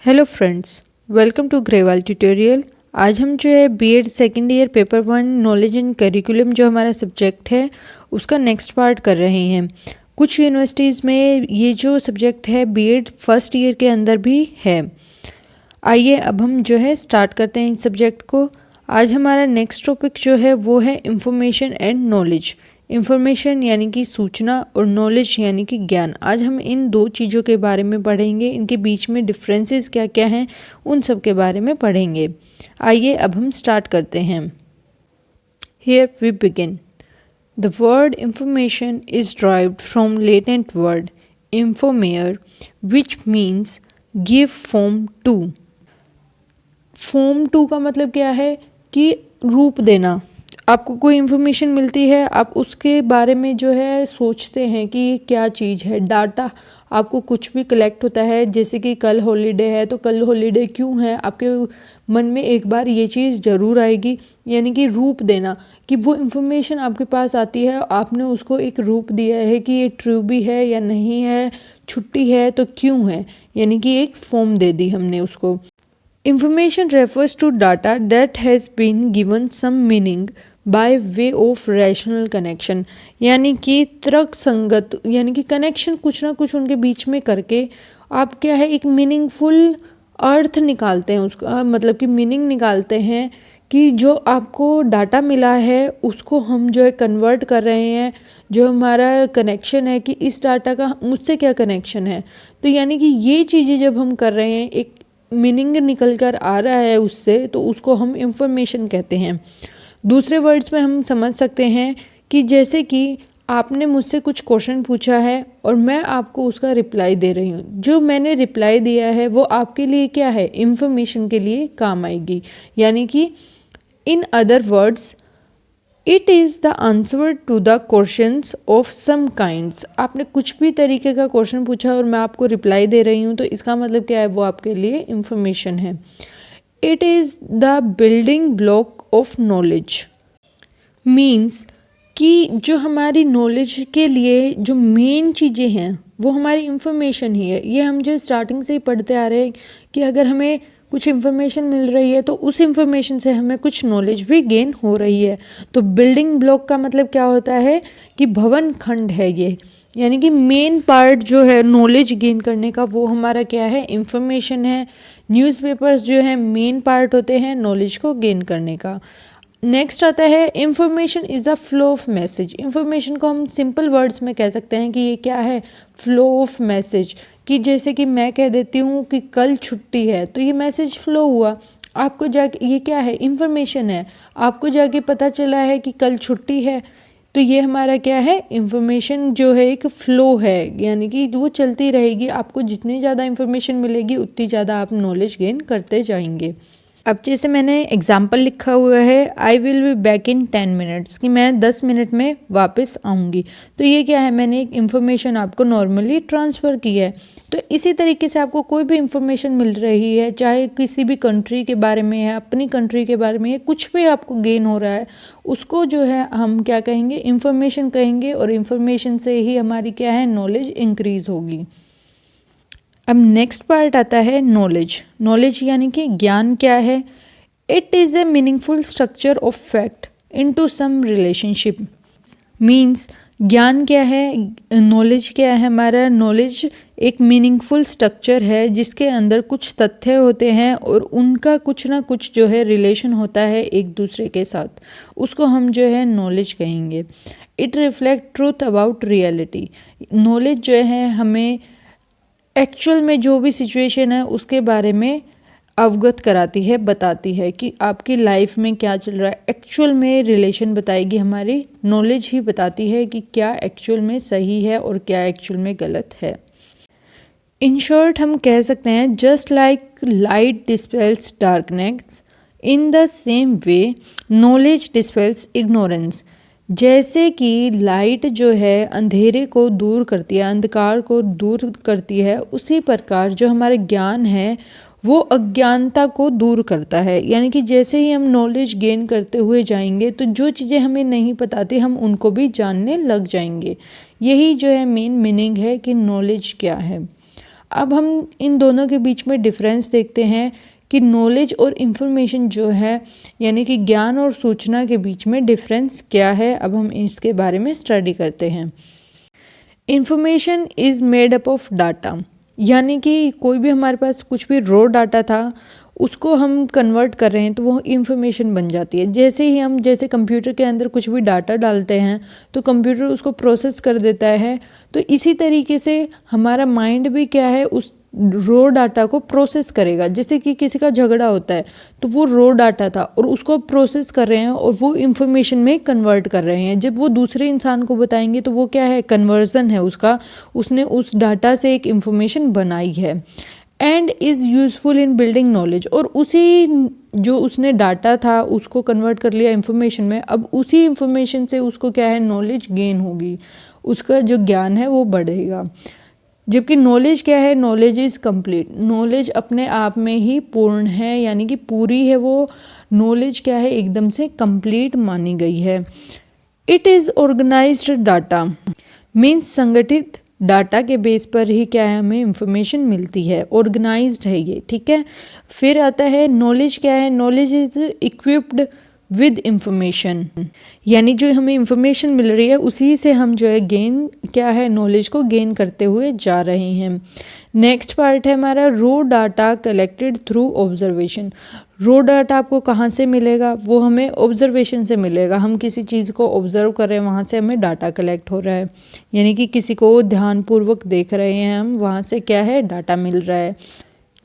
Hello friends, welcome to Grewal tutorial. आज हम जो है BEd second year paper 1 knowledge and curriculum जो हमारा सब्जेक्ट है उसका नेक्स्ट पार्ट कर रहे हैं। कुछ यूनिवर्सिटीज़ में ये जो सब्जेक्ट है बीएड फर्स्ट ईयर के अंदर भी है। आइए अब हम जो है स्टार्ट करते हैं इस सब्जेक्ट को। आज हमारा नेक्स्ट टॉपिक जो है वो है इंफॉर्मेशन एंड नॉलेज। इंफॉर्मेशन यानी कि सूचना और नॉलेज यानी कि ज्ञान। आज हम इन दो चीज़ों के बारे में पढ़ेंगे, इनके बीच में डिफरेंसेस क्या क्या हैं उन सब के बारे में पढ़ेंगे। आइए अब हम स्टार्ट करते हैं। Here we begin. The word information is derived from Latin word informare, which means give form to. Form to का मतलब क्या है कि रूप देना। आपको कोई इन्फॉर्मेशन मिलती है, आप उसके बारे में जो है सोचते हैं कि ये क्या चीज़ है। डाटा आपको कुछ भी कलेक्ट होता है, जैसे कि कल हॉलीडे है तो कल हॉलीडे क्यों है, आपके मन में एक बार ये चीज़ ज़रूर आएगी। यानी कि रूप देना, कि वो इन्फॉर्मेशन आपके पास आती है, आपने उसको एक रूप दिया है कि ये ट्रू भी है या नहीं है, छुट्टी है तो क्यों है, यानी कि एक फॉर्म दे दी हमने उसको। Information refers to data that has been given some meaning by way of rational connection, यानी कि तर्क संगत, यानी कि कनेक्शन कुछ ना कुछ उनके बीच में करके आप क्या है एक मीनिंगफुल अर्थ निकालते हैं उसका, मतलब कि मीनिंग निकालते हैं कि जो आपको डाटा मिला है उसको हम जो है कन्वर्ट कर रहे हैं। जो हमारा कनेक्शन है कि इस डाटा का मुझसे क्या कनेक्शन है, तो यानी कि ये चीज़ें जब हम कर रहे हैं, एक मीनिंग निकल कर आ रहा है उससे, तो उसको हम इंफॉर्मेशन कहते हैं। दूसरे वर्ड्स में हम समझ सकते हैं कि जैसे कि आपने मुझसे कुछ क्वेश्चन पूछा है और मैं आपको उसका रिप्लाई दे रही हूँ। जो मैंने रिप्लाई दिया है वो आपके लिए क्या है, इंफॉर्मेशन के लिए काम आएगी। यानी कि in other words it is the answer to the questions of some kinds. आपने कुछ भी तरीके का क्वेश्चन पूछा और मैं आपको रिप्लाई दे रही हूँ, तो इसका मतलब क्या है, वो आपके लिए इंफॉर्मेशन है। It is the building block of knowledge, means कि जो हमारी नॉलेज के लिए जो मेन चीज़ें हैं वो हमारी इंफॉर्मेशन ही है। ये हम जो स्टार्टिंग से ही पढ़ते आ रहे हैं कि अगर हमें कुछ इन्फॉर्मेशन मिल रही है तो उस इन्फॉर्मेशन से हमें कुछ नॉलेज भी गेन हो रही है। तो बिल्डिंग ब्लॉक का मतलब क्या होता है कि भवन खंड है ये, यानी कि मेन पार्ट जो है नॉलेज गेन करने का वो हमारा क्या है, इंफॉर्मेशन है। न्यूज़पेपर्स जो है मेन पार्ट होते हैं नॉलेज को गेन करने का। नेक्स्ट आता है information is the flow of message. Information को हम सिंपल वर्ड्स में कह सकते हैं कि ये क्या है, फ्लो ऑफ मैसेज। कि जैसे कि मैं कह देती हूँ कि कल छुट्टी है, तो ये मैसेज फ्लो हुआ आपको जाके, ये क्या है, इंफॉर्मेशन है। आपको जाके पता चला है कि कल छुट्टी है, तो ये हमारा क्या है, इंफॉर्मेशन जो है एक फ़्लो है, यानी कि वो चलती रहेगी। आपको जितनी ज़्यादा इंफॉर्मेशन मिलेगी उतनी ज़्यादा आप नॉलेज गेन करते जाएंगे। अब जैसे मैंने एग्जाम्पल लिखा हुआ है, I will be back in 10 minutes, कि मैं 10 मिनट में वापस आऊँगी। तो ये क्या है, मैंने एक इन्फॉर्मेशन आपको नॉर्मली ट्रांसफ़र की है। तो इसी तरीके से आपको कोई भी इन्फॉर्मेशन मिल रही है, चाहे किसी भी कंट्री के बारे में है, अपनी कंट्री के बारे में है, कुछ भी आपको गेन हो रहा है, उसको जो है हम क्या कहेंगे, इन्फॉर्मेशन कहेंगे। और इन्फॉर्मेशन से ही हमारी क्या है, नॉलेज इंक्रीज़ होगी। अब नेक्स्ट पार्ट आता है नॉलेज। नॉलेज यानी कि ज्ञान क्या है। It is a meaningful structure of fact into some relationship, means ज्ञान क्या है, नॉलेज क्या है हमारा। नॉलेज एक मीनिंगफुल स्ट्रक्चर है जिसके अंदर कुछ तथ्य होते हैं और उनका कुछ ना कुछ जो है रिलेशन होता है एक दूसरे के साथ, उसको हम जो है नॉलेज कहेंगे। It reflect truth about reality. Knowledge जो है हमें एक्चुअल में जो भी सिचुएशन है उसके बारे में अवगत कराती है, बताती है कि आपकी लाइफ में क्या चल रहा है। एक्चुअल में रिलेशन बताएगी, हमारी नॉलेज ही बताती है कि क्या एक्चुअल में सही है और क्या एक्चुअल में गलत है। इन शॉर्ट हम कह सकते हैं, just like light dispels darkness, in the same way knowledge dispels ignorance. जैसे कि लाइट जो है अंधेरे को दूर करती है, अंधकार को दूर करती है, उसी प्रकार जो हमारा ज्ञान है वो अज्ञानता को दूर करता है। यानी कि जैसे ही हम नॉलेज गेन करते हुए जाएंगे तो जो चीज़ें हमें नहीं पताती हम उनको भी जानने लग जाएंगे। यही जो है मेन मीनिंग है कि नॉलेज क्या है। अब हम इन दोनों के बीच में डिफरेंस देखते हैं कि नॉलेज और इन्फॉर्मेशन जो है यानी कि ज्ञान और सूचना के बीच में डिफरेंस क्या है। अब हम इसके बारे में स्टडी करते हैं। Information is made up of data, यानी कि कोई भी हमारे पास कुछ भी रॉ डाटा था उसको हम कन्वर्ट कर रहे हैं तो वो इंफॉर्मेशन बन जाती है। जैसे ही हम जैसे कंप्यूटर के अंदर कुछ भी डाटा डालते हैं तो कंप्यूटर उसको प्रोसेस कर देता है, तो इसी तरीके से हमारा माइंड भी क्या है उस रॉ डाटा को प्रोसेस करेगा। जैसे कि किसी का झगड़ा होता है तो वो रॉ डाटा था और उसको प्रोसेस कर रहे हैं और वो इंफॉर्मेशन में कन्वर्ट कर रहे हैं। जब वो दूसरे इंसान को बताएंगे तो वो क्या है, कन्वर्जन है उसका, उसने उस डाटा से एक इंफॉर्मेशन बनाई है। And is useful in building knowledge, और उसी जो उसने डाटा था उसको कन्वर्ट कर लिया इंफॉर्मेशन में, अब उसी इंफॉर्मेशन से उसको क्या है, नॉलेज गेन होगी, उसका जो ज्ञान है वो बढ़ेगा। जबकि नॉलेज क्या है, नॉलेज इज़ कंप्लीट, नॉलेज अपने आप में ही पूर्ण है, यानी कि पूरी है वो नॉलेज, क्या है, एकदम से कंप्लीट मानी गई है। It is organized data, means संगठित डाटा के बेस पर ही क्या है, हमें इंफॉर्मेशन मिलती है, ऑर्गेनाइज्ड है ये, ठीक है। फिर आता है नॉलेज क्या है, knowledge is equipped with information, यानी जो हमें इंफॉर्मेशन मिल रही है उसी से हम जो है गेन क्या है, नॉलेज को गेन करते हुए जा रहे हैं। नेक्स्ट पार्ट है हमारा रो डाटा कलेक्टेड थ्रू ऑब्जर्वेशन। रो डाटा आपको कहाँ से मिलेगा, वो हमें ऑब्जर्वेशन से मिलेगा। हम किसी चीज़ को ऑब्जर्व कर रहे हैं, वहाँ से हमें डाटा कलेक्ट हो रहा है, यानी कि किसी को ध्यानपूर्वक देख रहे हैं हम, वहाँ से क्या है, डाटा मिल रहा है।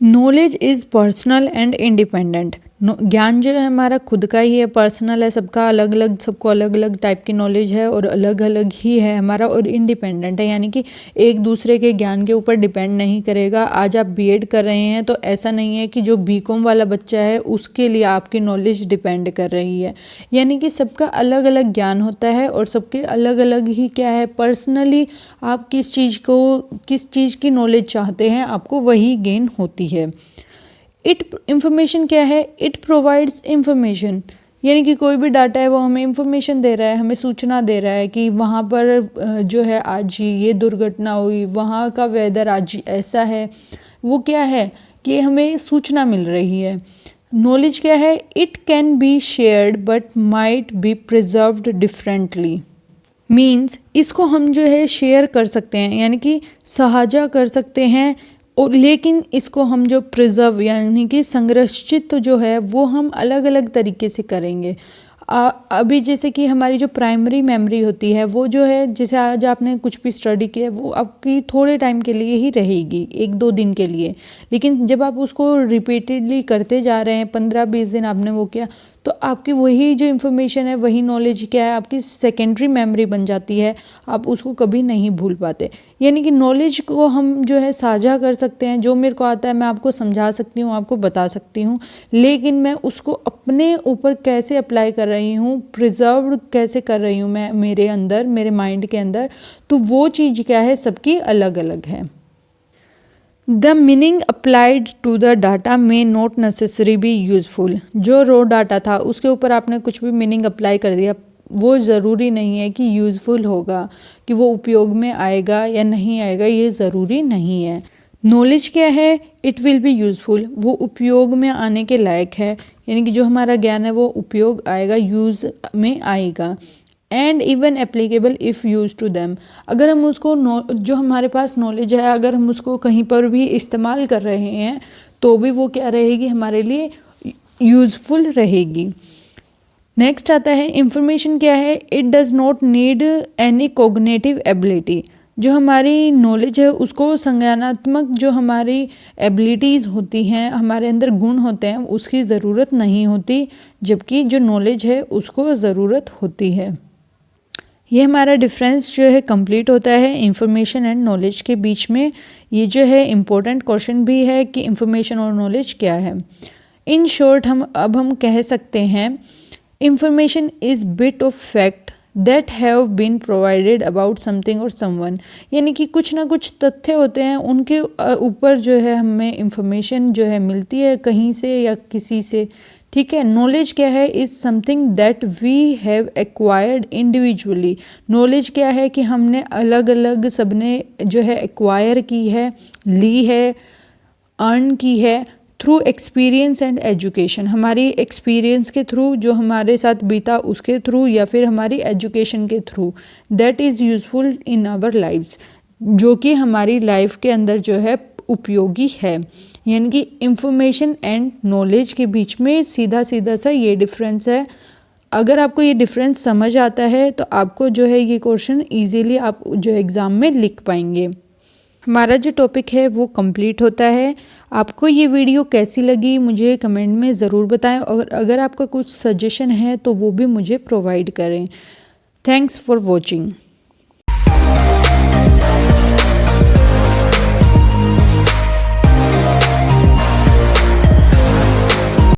Knowledge is personal and independent, ज्ञान जो है हमारा खुद का ही है, पर्सनल है, सबका अलग अलग, सबको अलग अलग टाइप की नॉलेज है और अलग अलग ही है हमारा, और इंडिपेंडेंट है, यानी कि एक दूसरे के ज्ञान के ऊपर डिपेंड नहीं करेगा। आज आप बीएड कर रहे हैं तो ऐसा नहीं है कि जो बीकॉम वाला बच्चा है उसके लिए आपकी नॉलेज डिपेंड कर रही है, यानी कि सबका अलग अलग ज्ञान होता है और सबके अलग अलग ही क्या है, पर्सनली आप किस चीज़ की नॉलेज चाहते हैं आपको वही गेन होती है। इंफॉर्मेशन क्या है, इट प्रोवाइड्स इंफॉर्मेशन, यानी कि कोई भी डाटा है वो हमें इंफॉर्मेशन दे रहा है, हमें सूचना दे रहा है कि वहाँ पर जो है आज ये दुर्घटना हुई, वहाँ का वेदर आज ऐसा है, वो क्या है कि हमें सूचना मिल रही है। नॉलेज क्या है, it can be shared but might be preserved differently, means इसको हम जो है शेयर कर सकते हैं, यानी कि साझा कर सकते हैं, और लेकिन इसको हम जो प्रिजर्व यानी कि संरक्षित जो है वो हम अलग अलग तरीके से करेंगे। अभी जैसे कि हमारी जो प्राइमरी मेमोरी होती है वो जो है, जैसे आज आपने कुछ भी स्टडी किया वो आपकी थोड़े टाइम के लिए ही रहेगी, 1-2 दिन के लिए, लेकिन जब आप उसको रिपीटेडली करते जा रहे हैं, 15-20 दिन आपने वो किया, तो आपकी वही जो इन्फॉर्मेशन है, वही नॉलेज क्या है, आपकी सेकेंडरी मेमोरी बन जाती है, आप उसको कभी नहीं भूल पाते। यानी कि नॉलेज को हम जो है साझा कर सकते हैं, जो मेरे को आता है मैं आपको समझा सकती हूँ, आपको बता सकती हूँ, लेकिन मैं उसको अपने ऊपर कैसे अप्लाई कर रही हूँ, प्रिजर्व कैसे कर रही हूँ मैं मेरे अंदर, मेरे माइंड के अंदर, तो वो चीज़ क्या है, सबकी अलग अलग है। The meaning applied to the data में नॉट नेसेसरी बी यूज़फुल, जो रॉ डाटा था उसके ऊपर आपने कुछ भी मीनिंग अप्लाई कर दिया, वो ज़रूरी नहीं है कि यूज़फुल होगा, कि वो उपयोग में आएगा या नहीं आएगा, ये ज़रूरी नहीं है। नॉलेज क्या है, इट विल बी यूज़फुल, वो उपयोग में आने के लायक है, यानी कि जो हमारा ज्ञान है वो उपयोग आएगा, यूज़ में आएगा। And even applicable if use to them, अगर हम उसको जो हमारे पास नॉलेज है अगर हम उसको कहीं पर भी इस्तेमाल कर रहे हैं तो भी वो क्या रहेगी, हमारे लिए यूज़फुल रहेगी। नेक्स्ट आता है इंफॉर्मेशन क्या है, it does not need any cognitive ability, जो हमारी नॉलेज है उसको संज्ञानात्मक जो हमारी एबिलिटीज़ होती हैं, हमारे अंदर गुण होते हैं, उसकी ज़रूरत नहीं होती, जबकि जो नॉलेज है उसको ज़रूरत होती है। ये हमारा डिफरेंस जो है कंप्लीट होता है इंफॉर्मेशन एंड नॉलेज के बीच में। ये जो है इम्पोर्टेंट क्वेश्चन भी है कि इंफॉर्मेशन और नॉलेज क्या है। इन शॉर्ट हम कह सकते हैं information is bit of fact that have been provided about something और समवन, यानी कि कुछ ना कुछ तथ्य होते हैं, उनके ऊपर जो है हमें इंफॉर्मेशन जो है मिलती है कहीं से या किसी से, ठीक है। नॉलेज क्या है? Is something that we have acquired individually. Knowledge क्या है कि हमने अलग अलग सबने जो है एक्वायर की है, ली है, अर्न की है थ्रू एक्सपीरियंस एंड एजुकेशन। हमारी एक्सपीरियंस के थ्रू, जो हमारे साथ बीता उसके थ्रू, या फिर हमारी एजुकेशन के through. That is useful in our lifes, जो कि हमारी लाइफ के अंदर जो है उपयोगी है। यानी कि इंफॉर्मेशन एंड नॉलेज के बीच में सीधा सीधा सा ये डिफरेंस है। अगर आपको ये डिफरेंस समझ आता है तो आपको जो है ये क्वेश्चन इजीली आप जो एग्ज़ाम में लिख पाएंगे। हमारा जो टॉपिक है वो कंप्लीट होता है। आपको ये वीडियो कैसी लगी मुझे कमेंट में ज़रूर बताएं, और अगर आपका कुछ सजेशन है तो वो भी मुझे प्रोवाइड करें। Thanks for watching.